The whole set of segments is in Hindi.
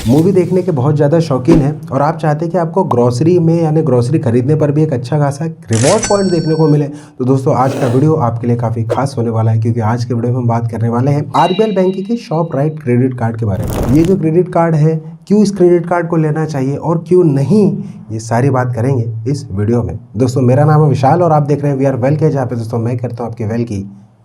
मूवी देखने के बहुत ज़्यादा शौकीन हैं और आप चाहते हैं कि आपको ग्रॉसरी में यानी ग्रॉसरी खरीदने पर भी एक अच्छा खासा रिवॉर्ड पॉइंट देखने को मिले, तो दोस्तों आज का वीडियो आपके लिए काफ़ी खास होने वाला है, क्योंकि आज के वीडियो में हम बात करने वाले हैं आरबीएल बैंक के शॉप राइट क्रेडिट कार्ड के बारे में। ये जो क्रेडिट कार्ड है, क्यों इस क्रेडिट कार्ड को लेना चाहिए और क्यों नहीं, ये सारी बात करेंगे इस वीडियो में। दोस्तों मेरा नाम है विशाल और आप देख रहे हैं वी आर वेल केयर, जहाँ पे दोस्तों मैं करता हूँ आपके वेल की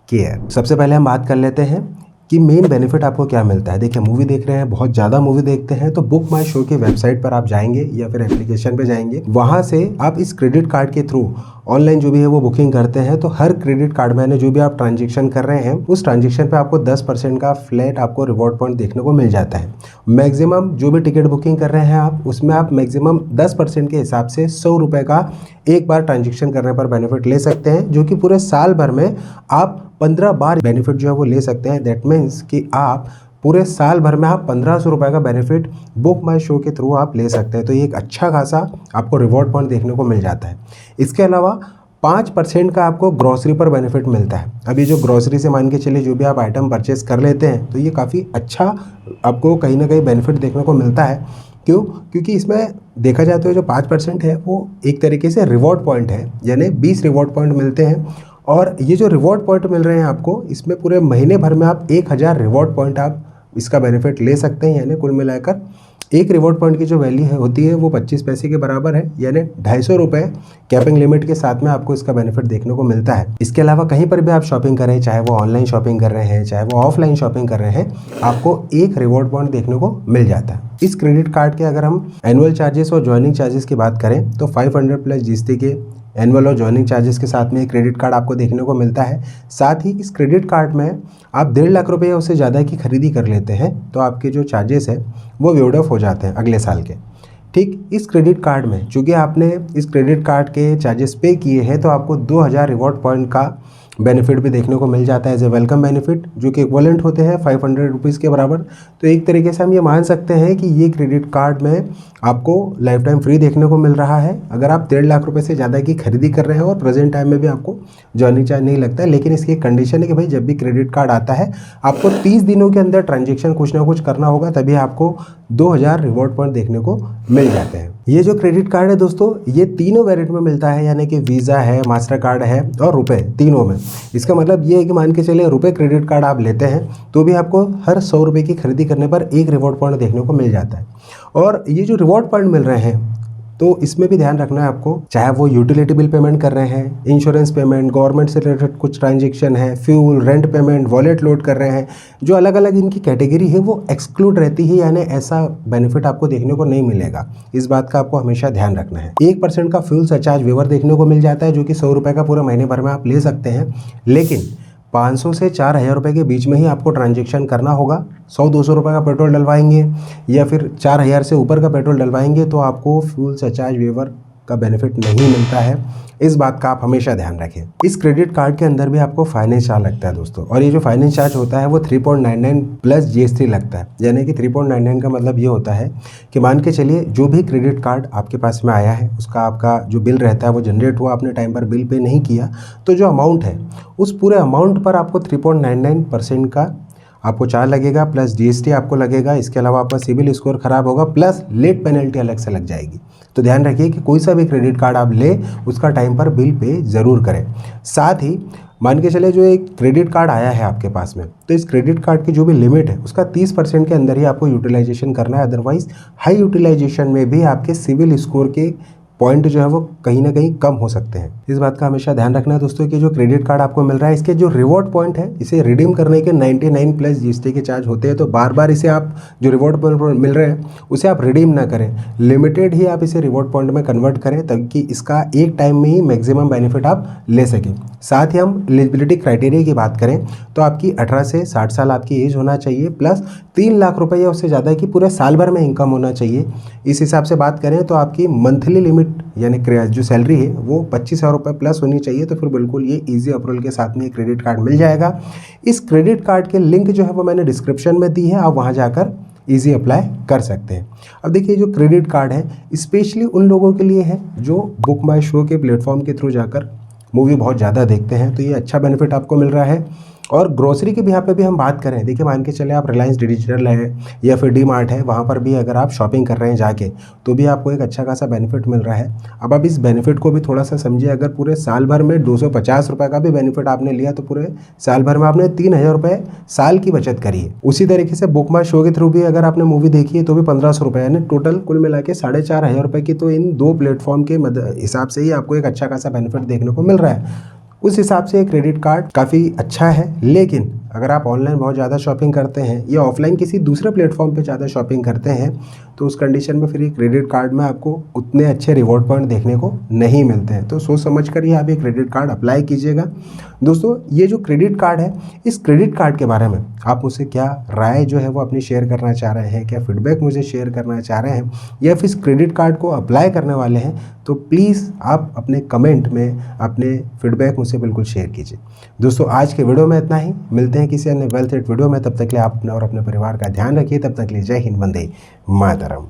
केयर। सबसे पहले हम बात कर लेते हैं कि मेन बेनिफिट आपको क्या मिलता है। देखिए, मूवी देख रहे हैं, बहुत ज़्यादा मूवी देखते हैं, तो बुक माई शो की वेबसाइट पर आप जाएंगे या फिर एप्लीकेशन पे जाएंगे, वहाँ से आप इस क्रेडिट कार्ड के थ्रू ऑनलाइन जो भी है वो बुकिंग करते हैं। तो हर क्रेडिट कार्ड में जो भी आप ट्रांजेक्शन कर रहे हैं, उस ट्रांजेक्शन पे आपको 10% का फ्लैट आपको रिवॉर्ड पॉइंट देखने को मिल जाता है। मैक्सिमम जो भी टिकट बुकिंग कर रहे हैं आप, उसमें आप मैक्सिमम 10% के हिसाब से 100 रुपये का एक बार ट्रांजेक्शन करने पर बेनिफिट ले सकते हैं, जो कि पूरे साल भर में आप 15 बार बेनिफिट जो है वो ले सकते हैं। दैट मीन्स कि आप पूरे साल भर में आप 1500 रुपये का बेनिफिट बुक माई शो के थ्रू आप ले सकते हैं। तो ये एक अच्छा खासा आपको रिवॉर्ड पॉइंट देखने को मिल जाता है। इसके अलावा 5% का आपको ग्रॉसरी पर बेनिफिट मिलता है। अभी जो ग्रॉसरी से मान के चलिए जो भी आप आइटम परचेस कर लेते हैं, तो ये काफ़ी अच्छा आपको कहीं ना कहीं बेनिफिट देखने को मिलता है। क्यों? क्योंकि इसमें देखा जाए तो जो 5% है वो एक तरीके से रिवॉर्ड पॉइंट है, यानी 20 रिवॉर्ड पॉइंट मिलते हैं। और ये जो रिवॉर्ड पॉइंट मिल रहे हैं आपको, इसमें पूरे महीने भर में आप 1000 रिवॉर्ड पॉइंट आप इसका बेनिफिट ले सकते हैं। यानी कुल मिलाकर एक रिवॉर्ड पॉइंट की जो वैल्यू है होती है वो 25 पैसे के बराबर है, यानी 250 रुपये कैपिंग लिमिट के साथ में आपको इसका बेनिफिट देखने को मिलता है। इसके अलावा कहीं पर भी आप शॉपिंग करें, चाहे वो ऑनलाइन शॉपिंग कर रहे हैं, चाहे वो ऑफलाइन शॉपिंग कर रहे हैं, आपको एक रिवॉर्ड पॉइंट देखने को मिल जाता है। इस क्रेडिट कार्ड के अगर हम एनुअल चार्जेस और ज्वाइनिंग चार्जेस की बात करें, तो 500 प्लस जीएसटी के एनुअल और ज्वाइनिंग चार्जेस के साथ में क्रेडिट कार्ड आपको देखने को मिलता है। साथ ही इस क्रेडिट कार्ड में आप 1.5 लाख रुपये या उससे ज़्यादा की खरीदी कर लेते हैं, तो आपके जो चार्जेस है वो वेवड ऑफ हो जाते हैं अगले साल के। ठीक, इस क्रेडिट कार्ड में चूँकि आपने इस क्रेडिट कार्ड के चार्जेस पे किए हैं, तो आपको 2000 रिवॉर्ड पॉइंट का बेनिफिट भी देखने को मिल जाता है एज ए वेलकम बेनिफिट, जो कि इक्वलेंट होते हैं 500 रुपीज़ के बराबर। तो एक तरीके से हम ये मान सकते हैं कि ये क्रेडिट कार्ड में आपको लाइफ टाइम फ्री देखने को मिल रहा है, अगर आप 1.5 लाख रुपए से ज़्यादा की खरीदी कर रहे हैं। और प्रेजेंट टाइम में भी आपको ज्वाइनिंग चार्ज नहीं लगता है, लेकिन इसकी एक कंडीशन है कि भाई जब भी क्रेडिट कार्ड आता है आपको 30 दिनों के अंदर ट्रांजेक्शन कुछ ना कुछ करना होगा, तभी आपको 2000 रिवॉर्ड पॉइंट देखने को मिल जाते हैं। ये जो क्रेडिट कार्ड है दोस्तों, ये तीनों वेरिएंट में मिलता है, यानी कि वीज़ा है, मास्टर कार्ड है और रुपए, तीनों में। इसका मतलब ये है कि मान के चलिए रुपए क्रेडिट कार्ड आप लेते हैं तो भी आपको हर 100 रुपये की खरीदी करने पर एक रिवॉर्ड पॉइंट देखने को मिल जाता है। और ये जो रिवॉर्ड पॉइंट मिल रहे हैं, तो इसमें भी ध्यान रखना है आपको, चाहे वो यूटिलिटी बिल पेमेंट कर रहे हैं, इंश्योरेंस पेमेंट, गवर्नमेंट से रिलेटेड कुछ ट्रांजेक्शन है, fuel, rent payment, wallet load कर रहे हैं, जो अलग अलग इनकी कैटेगरी है वो एक्सक्लूड रहती है, यानी ऐसा बेनिफिट आपको देखने को नहीं मिलेगा। इस बात का आपको हमेशा ध्यान रखना है। 1% का फ्यूल सरचार्ज वेवर देखने को मिल जाता है, जो कि 100 रुपये का पूरे महीने भर में आप ले सकते हैं, लेकिन 500 से 4000 रुपये के बीच में ही आपको ट्रांजेक्शन करना होगा। 100-200 रुपये का पेट्रोल डलवाएंगे या फिर 4000 से ऊपर का पेट्रोल डलवाएंगे तो आपको फ्यूल सरचार्ज वेवर का बेनिफिट नहीं मिलता है। इस बात का आप हमेशा ध्यान रखें। इस क्रेडिट कार्ड के अंदर भी आपको फाइनेंस चार्ज लगता है दोस्तों, और ये जो फाइनेंस चार्ज होता है वो 3.99 प्लस जीएसटी लगता है। यानी कि 3.99 का मतलब ये होता है कि मान के चलिए जो भी क्रेडिट कार्ड आपके पास में आया है, उसका आपका जो बिल रहता है वो जनरेट हुआ, आपने टाइम पर बिल पे नहीं किया, तो जो अमाउंट है उस पूरे अमाउंट पर आपको 3.99% का आपको चार्ज लगेगा, प्लस जीएसटी आपको लगेगा। इसके अलावा आपका सिविल स्कोर खराब होगा, प्लस लेट पेनल्टी अलग से लग जाएगी। तो ध्यान रखिए कि कोई सा भी क्रेडिट कार्ड आप ले, उसका टाइम पर बिल पे ज़रूर करें। साथ ही मान के चले जो एक क्रेडिट कार्ड आया है आपके पास में, तो इस क्रेडिट कार्ड की जो भी लिमिट है उसका 30% के अंदर ही आपको यूटिलाइजेशन करना है। अदरवाइज हाई यूटिलाइजेशन में भी आपके सिविल स्कोर के पॉइंट जो है वो कहीं ना कहीं कम हो सकते हैं। इस बात का हमेशा ध्यान रखना है दोस्तों कि जो क्रेडिट कार्ड आपको मिल रहा है, इसके जो रिवॉर्ड पॉइंट है, इसे रिडीम करने के 99 प्लस जीएसटी के चार्ज होते हैं। तो बार बार इसे आप जो रिवॉर्ड पॉइंट मिल रहे हैं उसे आप रिडीम ना करें, लिमिटेड ही आप इसे रिवॉर्ड पॉइंट में कन्वर्ट करें, ताकि इसका एक टाइम में ही मैक्सिमम बेनिफिट आप ले सकें। साथ ही हम एलिजिबिलिटी क्राइटेरिया की बात करें तो आपकी 18 से 60 साल आपकी एज होना चाहिए, प्लस 3 लाख रुपये या उससे ज़्यादा की पूरे साल भर में इनकम होना चाहिए। इस हिसाब से बात करें तो आपकी मंथली लिमिट यानी जो सैलरी है वो 25,000 रुपये प्लस होनी चाहिए। तो फिर बिल्कुल ये इजी अप्रूवल के साथ में ये क्रेडिट कार्ड मिल जाएगा। इस क्रेडिट कार्ड के लिंक जो है वो मैंने डिस्क्रिप्शन में दी है, आप वहाँ जाकर ईजी अप्लाई कर सकते हैं। अब देखिए जो क्रेडिट कार्ड है स्पेशली उन लोगों के लिए है जो बुक माई शो के प्लेटफॉर्म के थ्रू जाकर मूवी बहुत ज़्यादा देखते हैं, तो ये अच्छा बेनिफिट आपको मिल रहा है। और ग्रोसरी के भी यहाँ पे भी हम बात करें, देखिए मान के चले आप रिलायंस डिजिटल है या फिर डी मार्ट है, वहाँ पर भी अगर आप शॉपिंग कर रहे हैं जाके, तो भी आपको एक अच्छा खासा बेनिफिट मिल रहा है। अब आप इस बेनिफिट को भी थोड़ा सा समझिए, अगर पूरे साल भर में 250 रुपये का भी बेनिफिट आपने लिया तो पूरे साल भर में आपने 3000 रुपये साल की बचत करी है। उसी तरीके से बुक माई शो के थ्रू भी अगर आपने मूवी देखी है तो भी 1500 रुपये, यानी टोटल कुल मिला के 4500 रुपये की तो इन दो प्लेटफॉर्म के हिसाब से ही आपको एक अच्छा खासा बेनिफिट देखने को मिल रहा है। उस हिसाब से क्रेडिट कार्ड काफ़ी अच्छा है। लेकिन अगर आप ऑनलाइन बहुत ज़्यादा शॉपिंग करते हैं या ऑफलाइन किसी दूसरे प्लेटफॉर्म पे ज़्यादा शॉपिंग करते हैं, तो उस कंडीशन में फिर ये क्रेडिट कार्ड में आपको उतने अच्छे रिवॉर्ड पॉइंट देखने को नहीं मिलते हैं। तो सोच समझ कर ही आप ये क्रेडिट कार्ड अप्लाई कीजिएगा। दोस्तों, ये जो क्रेडिट कार्ड है, इस क्रेडिट कार्ड के बारे में आप मुझसे क्या राय जो है वो अपनी शेयर करना चाह रहे हैं, क्या फीडबैक मुझे शेयर करना चाह रहे हैं, या फिर इस क्रेडिट कार्ड को अप्लाई करने वाले हैं, तो प्लीज़ आप अपने कमेंट में अपने फीडबैक मुझसे बिल्कुल शेयर कीजिए। दोस्तों, आज के वीडियो में इतना ही। मिलते हैं किसी अन्य वेल्थ एड वीडियो में। तब तक के लिए आप अपने और अपने परिवार का ध्यान रखिए। तब तक के लिए जय हिंद, वंदे मातरम।